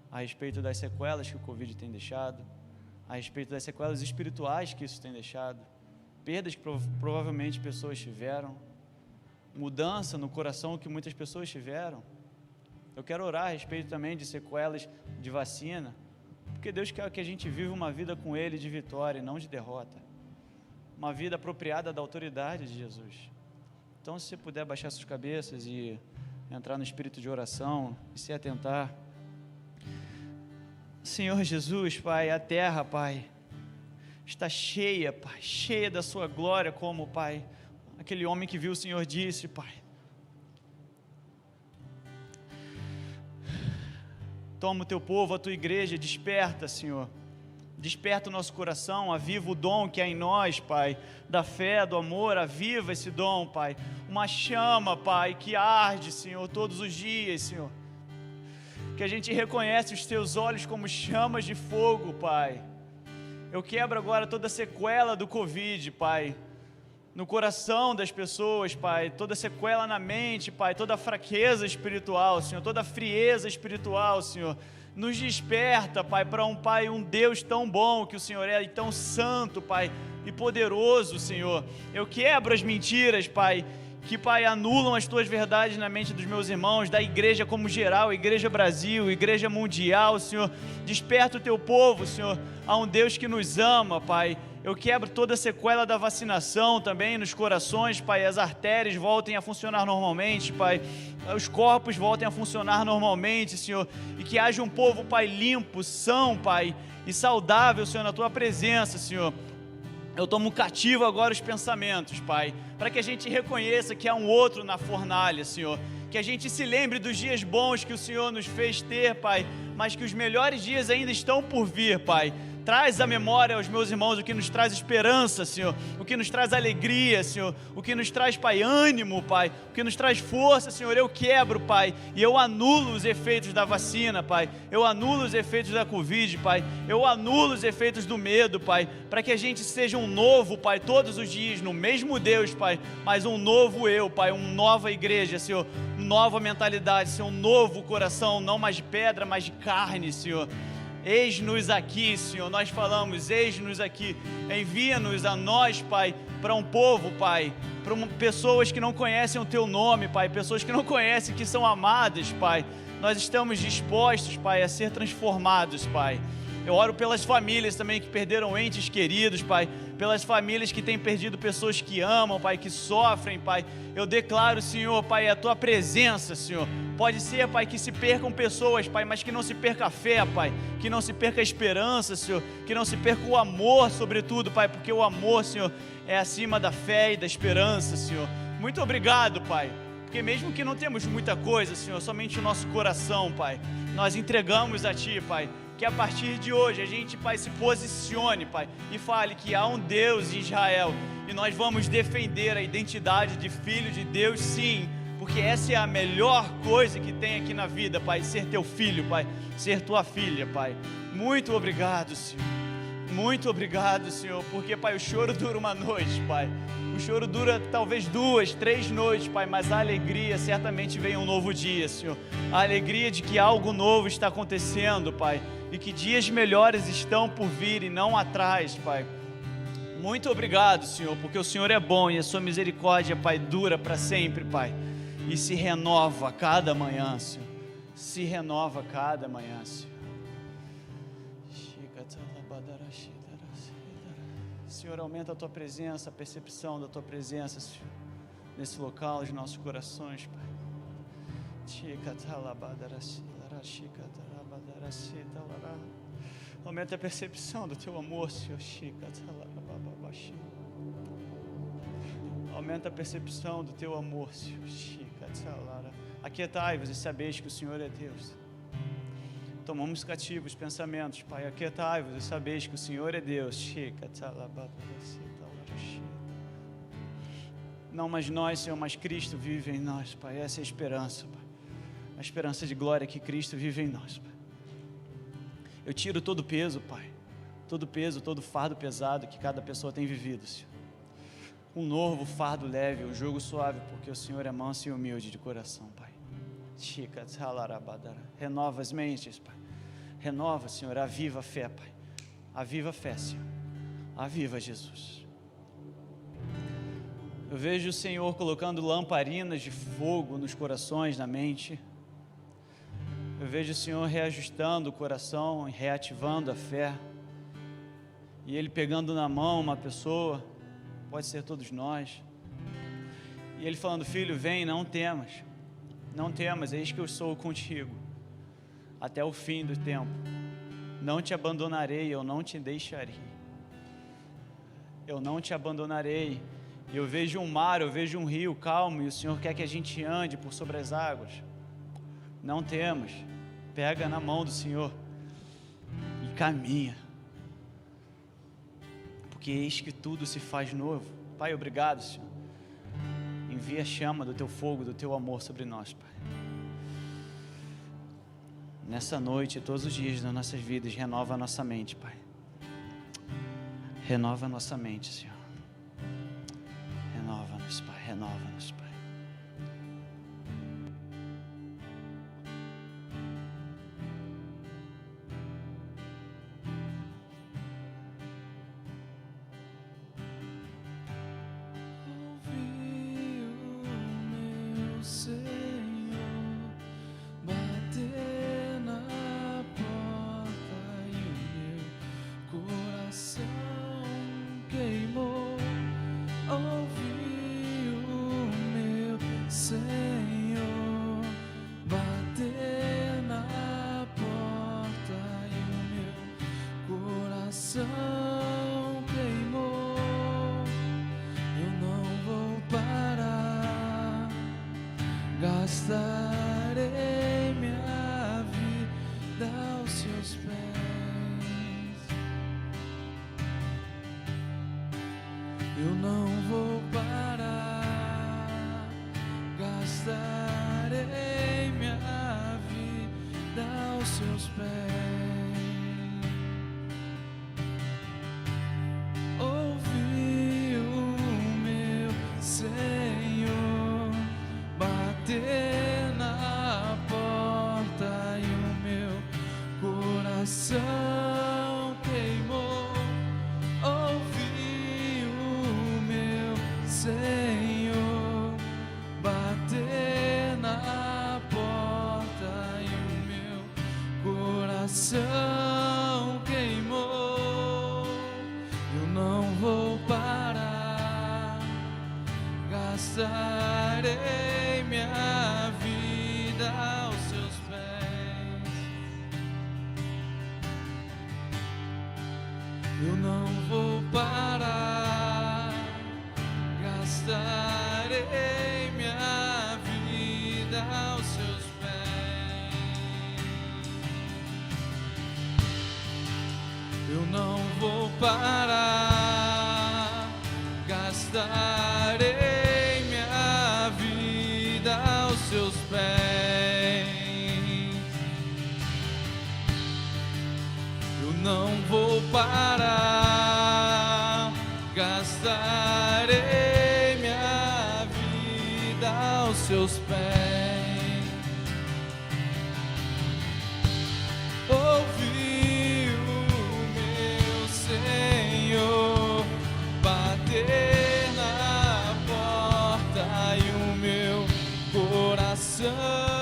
a respeito das sequelas que o Covid tem deixado, a respeito das sequelas espirituais que isso tem deixado, perdas que provavelmente pessoas tiveram, mudança no coração que muitas pessoas tiveram. Eu quero orar a respeito também de sequelas de vacina, porque Deus quer que a gente viva uma vida com Ele de vitória e não de derrota, uma vida apropriada da autoridade de Jesus. Então, se você puder baixar suas cabeças e entrar no espírito de oração e se atentar. Senhor Jesus, Pai, a terra, Pai, está cheia, Pai, cheia da sua glória, como, Pai, aquele homem que viu o Senhor disse, Pai. Toma o teu povo, a tua igreja, desperta, Senhor. Desperta o nosso coração, aviva o dom que há em nós, Pai, da fé, do amor, aviva esse dom, Pai. Uma chama, Pai, que arde, Senhor, todos os dias, Senhor. Que a gente reconhece os teus olhos como chamas de fogo, Pai. Eu quebro agora toda a sequela do Covid, Pai, no coração das pessoas, Pai, toda sequela na mente, Pai, toda a fraqueza espiritual, Senhor, toda a frieza espiritual, Senhor. Nos desperta, Pai, para um Deus tão bom que o Senhor é, e tão santo, Pai, e poderoso, Senhor. Eu quebro as mentiras, Pai, que, Pai, anulam as Tuas verdades na mente dos meus irmãos, da igreja como geral, Igreja Brasil, Igreja Mundial, Senhor. Desperta o Teu povo, Senhor, a um Deus que nos ama, Pai. Eu quebro toda a sequela da vacinação também nos corações, Pai. As artérias voltem a funcionar normalmente, Pai. Os corpos voltem a funcionar normalmente, Senhor. E que haja um povo, Pai, limpo, são, Pai, e saudável, Senhor, na Tua presença, Senhor. Eu tomo cativo agora os pensamentos, Pai, para que a gente reconheça que há um outro na fornalha, Senhor. Que a gente se lembre dos dias bons que o Senhor nos fez ter, Pai, mas que os melhores dias ainda estão por vir, Pai. Traz à memória aos meus irmãos o que nos traz esperança, Senhor, o que nos traz alegria, Senhor, o que nos traz, Pai, ânimo, Pai, o que nos traz força, Senhor. Eu quebro, Pai, e eu anulo os efeitos da vacina, Pai, eu anulo os efeitos da Covid, Pai, eu anulo os efeitos do medo, Pai, para que a gente seja um novo, Pai, todos os dias, no mesmo Deus, Pai, mas um novo eu, Pai, uma nova igreja, Senhor, nova mentalidade, Senhor, um novo coração, não mais de pedra, mas de carne, Senhor. Eis-nos aqui, Senhor, nós falamos, eis-nos aqui, envia-nos a nós, Pai, para um povo, Pai, para pessoas que não conhecem o Teu nome, Pai, pessoas que não conhecem que são amadas, Pai. Nós estamos dispostos, Pai, a ser transformados, Pai. Eu oro pelas famílias também que perderam entes queridos, Pai, pelas famílias que têm perdido pessoas que amam, Pai, que sofrem, Pai. Eu declaro, Senhor, Pai, a Tua presença, Senhor. Pode ser, Pai, que se percam pessoas, Pai, mas que não se perca a fé, Pai, que não se perca a esperança, Senhor, que não se perca o amor, sobretudo, Pai, porque o amor, Senhor, é acima da fé e da esperança, Senhor. Muito obrigado, Pai, porque mesmo que não temos muita coisa, Senhor, somente o nosso coração, Pai, nós entregamos a Ti, Pai. Que a partir de hoje a gente, Pai, se posicione, Pai, e fale que há um Deus em Israel, e nós vamos defender a identidade de filho de Deus, sim, porque essa é a melhor coisa que tem aqui na vida, Pai, ser Teu filho, Pai, ser Tua filha, Pai. Muito obrigado, Senhor. Muito obrigado, Senhor, porque, Pai, o choro dura uma noite, Pai. O choro dura talvez 2, 3 noites, Pai, mas a alegria certamente vem um novo dia, Senhor. A alegria de que algo novo está acontecendo, Pai, e que dias melhores estão por vir e não atrás, Pai. Muito obrigado, Senhor, porque o Senhor é bom e a Sua misericórdia, Pai, dura para sempre, Pai, e se renova a cada manhã, Senhor. Se renova a cada manhã, Senhor. Senhor, aumenta a Tua presença, a percepção da Tua presença, Senhor, nesse local de nossos corações, Pai. Aumenta a percepção do Teu amor, Senhor. Aumenta a percepção do Teu amor, Senhor. Aquietai-vos e sabeis que o Senhor é Deus. Tomamos cativos os pensamentos, Pai. Aquietai-vos e sabeis que o Senhor é Deus. Não mais nós, Senhor, mas Cristo vive em nós, Pai. Essa é a esperança, Pai. A esperança de glória que Cristo vive em nós, Pai. Eu tiro todo o peso, Pai. Todo o peso, todo o fardo pesado que cada pessoa tem vivido, Senhor. Um novo fardo leve, um jugo suave, porque o Senhor é manso e humilde de coração, Pai. Renova as mentes, Pai. Renova, Senhor, aviva a fé, Pai. Aviva a fé, Senhor. Aviva, Jesus. Eu vejo o Senhor colocando lamparinas de fogo nos corações, na mente. Eu vejo o Senhor reajustando o coração, reativando a fé. E Ele pegando na mão uma pessoa, pode ser todos nós. E Ele falando: filho, vem, não temas. Não temas, eis que eu sou contigo até o fim do tempo. Não te abandonarei, eu não te deixarei. Eu não te abandonarei. Eu vejo um mar, eu vejo um rio calmo, e o Senhor quer que a gente ande por sobre as águas. Não temas, pega na mão do Senhor e caminha, porque eis que tudo se faz novo. Pai, obrigado, Senhor. Envia a chama do Teu fogo, do Teu amor sobre nós, Pai. Nessa noite, todos os dias das nossas vidas, renova a nossa mente, Pai. Renova a nossa mente, Senhor. Renova-nos, Pai. Renova-nos, Pai. coração queimou, eu não vou parar, gastarei minha vida aos seus pés. Eu não vou parar, gastarei minha vida aos seus pés. Ouvi o meu Senhor bater na porta e o meu coração queimou. Ouvi o meu Senhor bater na porta e o meu coração queimou. Eu não vou parar, gastarei minha vida aos seus pés. Eu não vou parar, gastarei minha vida aos seus pés. Eu não vou parar, gastarei minha vida aos seus pés. Eu não vou parar, gastarei minha vida aos seus pés. Ouvi o meu Senhor bater na porta e o meu coração